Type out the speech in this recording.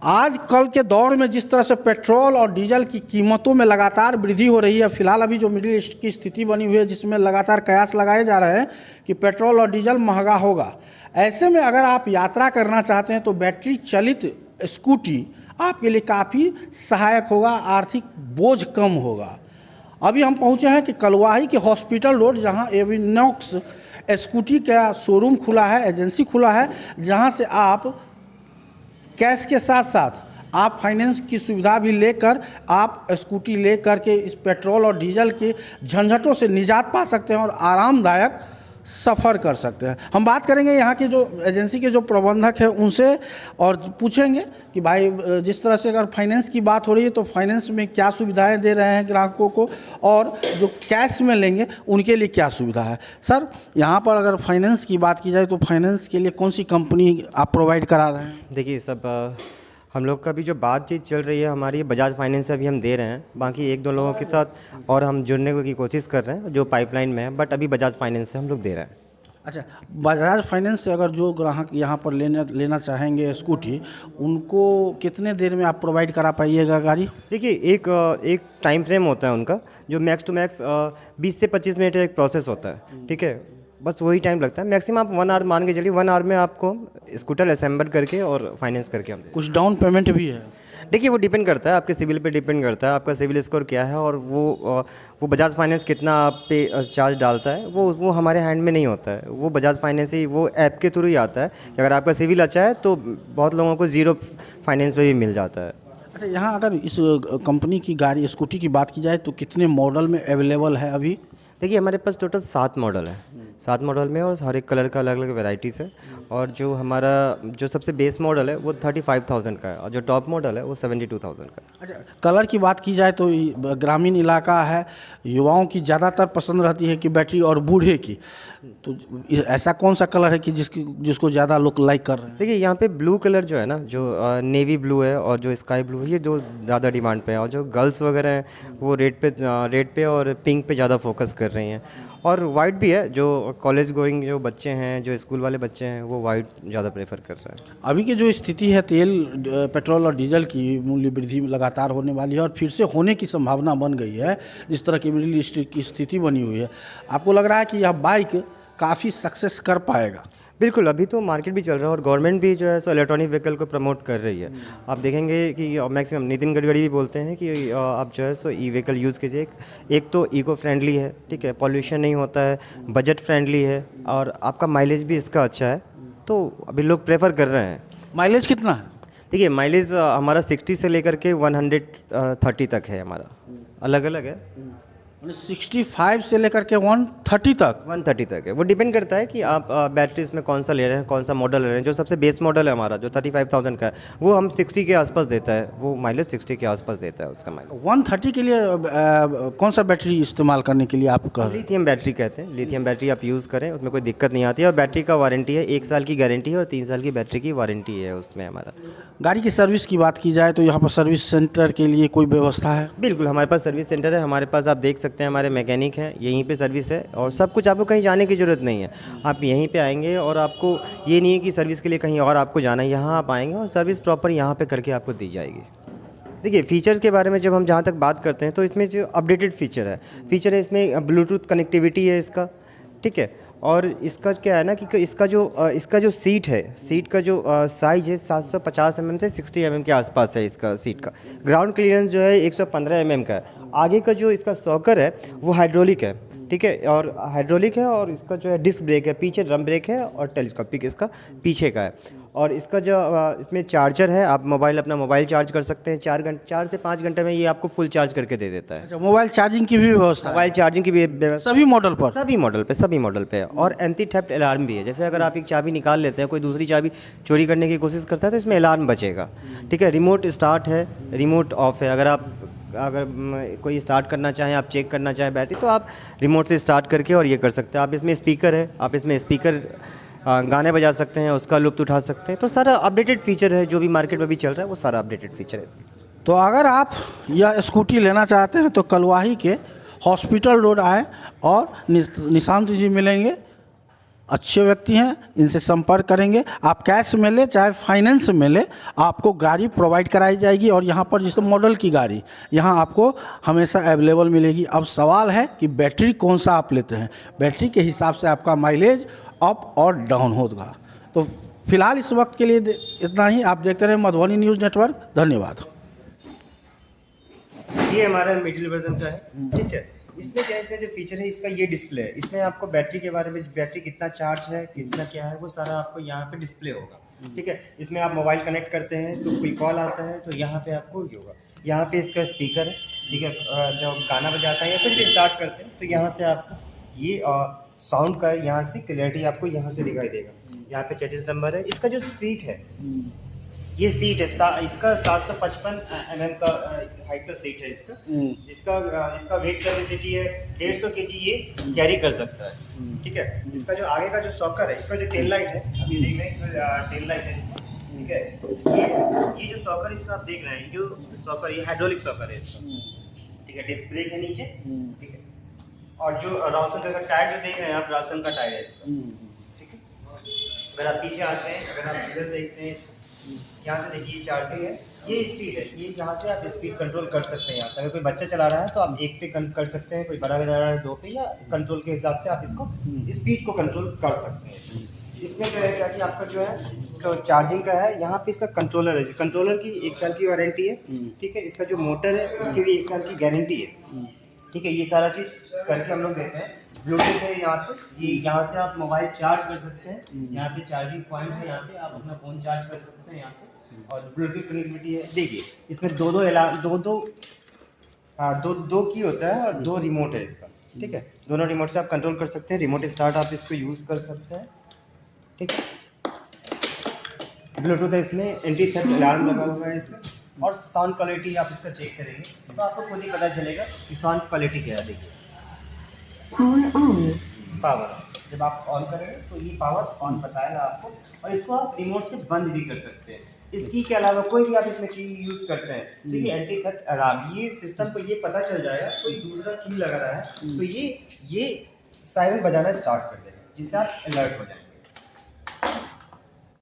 आजकल के दौर में जिस तरह से पेट्रोल और डीजल की कीमतों में लगातार वृद्धि हो रही है, फिलहाल अभी जो मिडिल ईस्ट की स्थिति बनी हुई है जिसमें लगातार कयास लगाए जा रहे हैं कि पेट्रोल और डीजल महंगा होगा, ऐसे में अगर आप यात्रा करना चाहते हैं तो बैटरी चलित स्कूटी आपके लिए काफ़ी सहायक होगा, आर्थिक बोझ कम होगा। अभी हम पहुंचे हैं कि कलवाही के हॉस्पिटल रोड, जहां एविनॉक्स स्कूटी का शोरूम खुला है, एजेंसी खुला है, जहां से आप कैश के साथ साथ आप फाइनेंस की सुविधा भी लेकर आप स्कूटी ले करके इस पेट्रोल और डीजल के झंझटों से निजात पा सकते हैं और आरामदायक सफ़र कर सकते हैं। हम बात करेंगे यहाँ के जो एजेंसी के जो प्रबंधक हैं उनसे और पूछेंगे कि भाई जिस तरह से अगर फाइनेंस की बात हो रही है तो फाइनेंस में क्या सुविधाएं दे रहे हैं ग्राहकों को, और जो कैश में लेंगे उनके लिए क्या सुविधा है। सर, यहाँ पर अगर फाइनेंस की बात की जाए तो फाइनेंस के लिए कौन सी कंपनी आप प्रोवाइड करा रहे हैं? देखिए सब हम लोग का भी जो बातचीत चल रही है हमारी बजाज फाइनेंस से अभी हम दे रहे हैं, बाकी एक दो लोगों के साथ और हम जुड़ने की कोशिश कर रहे हैं जो पाइपलाइन में है, बट अभी बजाज फाइनेंस से हम लोग दे रहे हैं। अच्छा, बजाज फाइनेंस से अगर जो ग्राहक यहाँ पर लेना चाहेंगे स्कूटी, उनको कितने देर में आप प्रोवाइड करा पाइएगा गाड़ी? देखिए एक टाइम फ्रेम होता है उनका, जो मैक्स टू मैक्स 20 से 25 मिनट एक प्रोसेस होता है, ठीक है, बस वही टाइम लगता है। मैक्सिमम आप 1 आवर मान के चलिए, 1 आवर में आपको स्कूटर असेंबल करके और फाइनेंस करके हम कुछ डाउन पेमेंट भी है? देखिए वो डिपेंड करता है, आपके सिविल पे डिपेंड करता है, आपका सिविल स्कोर क्या है और वो बजाज फाइनेंस कितना आप पे चार्ज डालता है, वो हमारे हैंड में नहीं होता है। वो बजाज फाइनेंस ही वो ऐप के थ्रू ही आता है कि अगर आपका सिविल अच्छा है तो बहुत लोगों को ज़ीरो फाइनेंस पे भी मिल जाता है। अच्छा, यहाँ अगर इस कंपनी की गाड़ी स्कूटी की बात की जाए तो कितने मॉडल में अवेलेबल है अभी? देखिए हमारे पास टोटल 7 मॉडल है, 7 मॉडल में, और हर एक कलर का अलग अलग वेराइटीज़ है। और जो हमारा जो सबसे बेस मॉडल है वो 35,000 का है और जो टॉप मॉडल है वो 72,000 का है। अच्छा, कलर की बात की जाए तो ग्रामीण इलाका है, युवाओं की ज़्यादातर पसंद रहती है कि बैटरी, और बूढ़े की, तो ऐसा कौन सा कलर है कि जिसको ज़्यादा लोग लाइक कर रहे हैं? देखिए यहाँ पे ब्लू कलर जो है ना, जो नेवी ब्लू है और जो स्काई ब्लू है, ये जो ज़्यादा डिमांड पे है, और जो गर्ल्स वगैरह हैं वो रेड पे और पिंक पे ज़्यादा फोकस कर रही हैं। और वाइट भी है, जो कॉलेज गोइंग जो बच्चे हैं, जो स्कूल वाले बच्चे हैं, वो वाइट ज़्यादा प्रेफर कर रहे हैं। अभी की जो स्थिति है, पेट्रोल और डीजल की मूल्य वृद्धि लगातार होने वाली है और फिर से होने की संभावना बन गई है, जिस तरह की मिडिल ईस्ट की स्थिति बनी हुई है। आपको लग रहा है कि यह बाइक काफ़ी सक्सेस कर पाएगा? बिल्कुल, अभी तो मार्केट भी चल रहा है और गवर्नमेंट भी जो है सो इलेक्ट्रॉनिक व्हीकल को प्रमोट कर रही है। आप देखेंगे कि मैक्सिमम नितिन गडकरी भी बोलते हैं कि आप जो है सो ई व्हीकल यूज़ कीजिए। एक तो इको फ्रेंडली है, ठीक है, पॉल्यूशन नहीं होता है, बजट फ्रेंडली है और आपका माइलेज भी इसका अच्छा है, तो अभी लोग प्रेफर कर रहे हैं। माइलेज कितना है? देखिए माइलेज हमारा 60 से लेकर के 130 तक है, हमारा अलग अलग है। 65 से लेकर के 130 तक? 130 तक है, वो डिपेंड करता है कि आप बैटरी इसमें कौन सा ले रहे हैं, कौन सा मॉडल ले रहे हैं। जो सबसे बेस मॉडल है हमारा जो 35,000 का है, वो हम 60 के आसपास देता है, वो माइलेज 60 के आसपास देता है उसका माइलेज। 130 के लिए कौन सा बैटरी इस्तेमाल करने के लिए आप कह रहे हैं? लिथियम बैटरी कहते हैं, लिथियम बैटरी आप यूज़ करें, उसमें कोई दिक्कत नहीं आती है। और बैटरी का वारंटी है, 1 साल की गारंटी है और 3 साल की बैटरी की वारंटी है उसमें हमारा। गाड़ी की सर्विस की बात की जाए तो यहाँ पर सर्विस सेंटर के लिए कोई व्यवस्था है? बिल्कुल, हमारे पास सर्विस सेंटर है, हमारे पास आप देख सकते हैं हमारे मैकेनिक हैं, यहीं पे सर्विस है और सब कुछ, आपको कहीं जाने की ज़रूरत नहीं है। आप यहीं पे आएंगे और आपको ये नहीं है कि सर्विस के लिए कहीं और आपको जाना है, यहाँ आप आएंगे और सर्विस प्रॉपर यहाँ पे करके आपको दी जाएगी। देखिए फ़ीचर्स के बारे में जब हम जहाँ तक बात करते हैं तो इसमें जो अपडेटेड फ़ीचर है इसमें ब्लूटूथ कनेक्टिविटी है इसका, ठीक है। और इसका क्या है ना कि इसका जो सीट का जो साइज़ है 750 mm से 60 mm के आसपास है इसका सीट का। ग्राउंड क्लियरेंस जो है 115 mm का है। आगे का जो इसका सॉकर है वो हाइड्रोलिक है, ठीक है, और हाइड्रोलिक है और इसका जो है डिस्क ब्रेक है, पीछे ड्रम ब्रेक है और टेलीस्कोपिक इसका पीछे का है। और इसका जो इसमें चार्जर है, आप अपना मोबाइल चार्ज कर सकते हैं। 4 से 5 घंटे में ये आपको फुल चार्ज करके दे देता है। अच्छा, मोबाइल चार्जिंग की भी व्यवस्था? मोबाइल चार्जिंग की भी व्यवस्था सभी मॉडल पर? सभी मॉडल पे है। और एंटी थेफ्ट अलार्म भी है, जैसे अगर आप एक चाबी निकाल लेते हैं, कोई दूसरी चाबी चोरी करने की कोशिश करता है तो इसमें अलार्म बचेगा, ठीक है। रिमोट स्टार्ट है, रिमोट ऑफ है। अगर कोई स्टार्ट करना चाहें, आप चेक करना चाहें बैटरी, तो आप रिमोट से स्टार्ट करके और ये कर सकते हैं। आप इसमें स्पीकर है, आप इसमें स्पीकर गाने बजा सकते हैं, उसका लुत्फ़ उठा सकते हैं। तो सारा अपडेटेड फीचर है, जो भी मार्केट में भी चल रहा है वो सारा अपडेटेड फीचर है इसका। तो अगर आप यह स्कूटी लेना चाहते हैं तो कलवाही के हॉस्पिटल रोड आए और निशांत जी मिलेंगे, अच्छे व्यक्ति हैं, इनसे संपर्क करेंगे। आप कैश में ले चाहे फाइनेंस में ले, आपको गाड़ी प्रोवाइड कराई जाएगी और यहाँ पर जिस मॉडल की गाड़ी यहाँ आपको हमेशा अवेलेबल मिलेगी। अब सवाल है कि बैटरी कौन सा आप लेते हैं, बैटरी के हिसाब से आपका माइलेज अप और डाउन होगा। तो फिलहाल इस वक्त के लिए इतना ही। आप देखते रहे मधुबनी न्यूज़ नेटवर्क। धन्यवाद। ये हमारा मिडिल वर्जन का है, ठीक है। इसमें क्या है, इसमें जो फीचर है इसका ये डिस्प्ले है। इसमें आपको बैटरी के बारे में, बैटरी कितना चार्ज है, कितना क्या है, वो सारा आपको यहाँ पे डिस्प्ले होगा, ठीक है। इसमें आप मोबाइल कनेक्ट करते हैं तो कोई कॉल आता है तो यहाँ पे आपको ये होगा। यहाँ पे इसका स्पीकर है, ठीक है। जब गाना बजाता है या कुछ भी स्टार्ट करते हैं तो यहाँ से आपको ये साउंड का यहाँ से क्लियरिटी आपको यहाँ से दिखाई देगा। यहाँ पे चेसिस नंबर है। इसका जो सीट है, ये सीट है इसका 755 mm का हाइट का सीट है इसका। इसका वेट कैपेसिटी है 150 kg, ये कैरी कर सकता है, ठीक है। इसका जो आगे का जो सॉकर है, इसका जो टेल लाइट है, अभी देख रहे हैं टेल लाइट है, ठीक है। ये जो सॉकर इसका आप देख रहे हैं, जो सॉकर ये हाइड्रोलिक सॉकर है इसका, ठीक है। डिस्क ब्रेक है नीचे, ठीक है। और जो रॉसन का टायर जो देख रहे हैं आप, रॉसन का टायर है इसका, ठीक है। अगर आप पीछे आते हैं, अगर आप इधर देखते हैं, यहाँ से देखिए चार्जिंग है, ये स्पीड है, ये यहाँ से आप स्पीड कंट्रोल कर सकते हैं। यहाँ से अगर कोई बच्चा चला रहा है तो आप 1 पे कर सकते हैं, कोई बड़ा चला रहा है 2 पे, या कंट्रोल के हिसाब से आप इसको स्पीड को कंट्रोल कर सकते हैं। इसमें क्या है कि आपका जो है तो चार्जिंग का है, यहाँ पे इसका कंट्रोलर है। कंट्रोलर की 1 साल की वारंटी है, ठीक है। इसका जो मोटर है उसकी भी 1 साल की गारंटी है, ठीक है। ये सारा चीज़ करके हम लोग देते हैं। ब्लूटूथ है यहाँ पे, ये यहाँ से आप मोबाइल चार्ज कर सकते हैं। यहाँ पे चार्जिंग पॉइंट है, यहाँ पे आप अपना फ़ोन चार्ज कर सकते हैं यहाँ से। और ब्लूटूथ कनेक्टिविटी है। देखिए इसमें दो की होता है और 2 रिमोट है इसका, ठीक है। दोनों रिमोट से आप कंट्रोल कर सकते हैं। रिमोट स्टार्ट आप इसको यूज़ कर सकते हैं, ठीक है। ब्लूटूथ है, इसमें एंटी थेफ्ट अलार्म लगा हुआ है इसका। और साउंड क्वालिटी आप इसका चेक करेंगे तो आपको खुद ही पता चलेगा कि साउंड क्वालिटी क्या है। देखिए पावर जब आप ऑन करेंगे तो ये पावर ऑन बताएगा आपको, और इसको आप रिमोट से बंद भी कर सकते हैं। इसकी के अलावा कोई भी आप इसमें की यूज़ करते हैं तो ये एंटी थेफ्ट अलार्म, ये सिस्टम को ये पता चल जाएगा कोई दूसरा की लगा रहा है तो ये सायरन बजाना स्टार्ट कर देगा, जिससे आप अलर्ट हो जाएंगे।